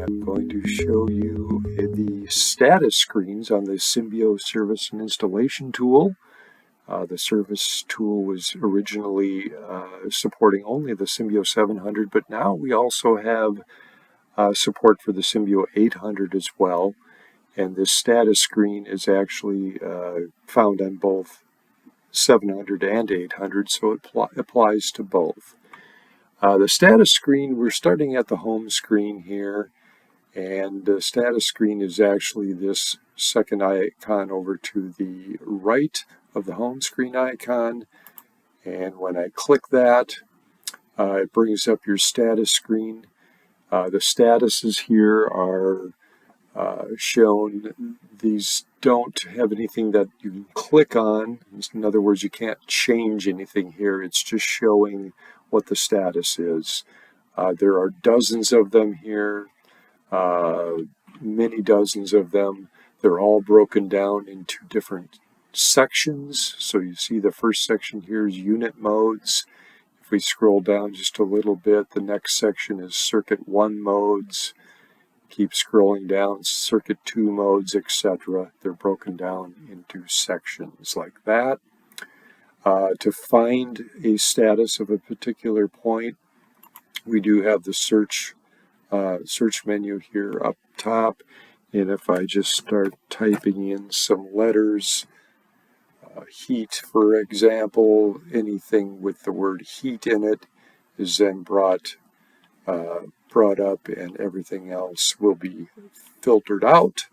I'm going to show you the status screens on the Symbio Service and Installation tool. The service tool was originally supporting only the Symbio 700, but now we also have support for the Symbio 800 as well. And this status screen is actually found on both 700 and 800, so it applies to both. The status screen, we're starting at the home screen here, and the status screen is actually this second icon over to the right of the home screen icon. And when I click that, it brings up your status screen. The statuses here are shown. These don't have anything that you can click on. In other words, you can't change anything here. It's just showing what the status is. There are dozens of them here, many dozens of them. They're all broken down into different sections. So you see the first section here is unit modes. If we scroll down just a little bit, the next section is circuit 1 modes. Keep scrolling down, circuit 2 modes, etc. They're broken down into sections like that. To find a status of a particular point, we do have the search menu here up top. And if I just start typing in some letters, heat, for example, anything with the word heat in it is then brought up, and everything else will be filtered out.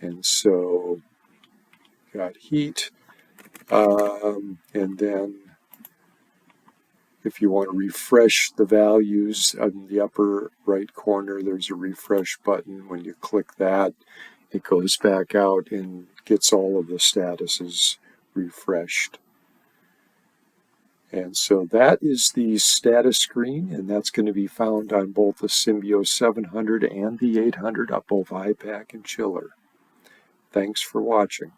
And so got heat, and then if you want to refresh the values on the upper right corner, there's a refresh button. When you click that, it goes back out and gets all of the statuses refreshed. And so that is the status screen, and that's going to be found on both the Symbio 700 and the 800 on both iPak and chiller. Thanks for watching.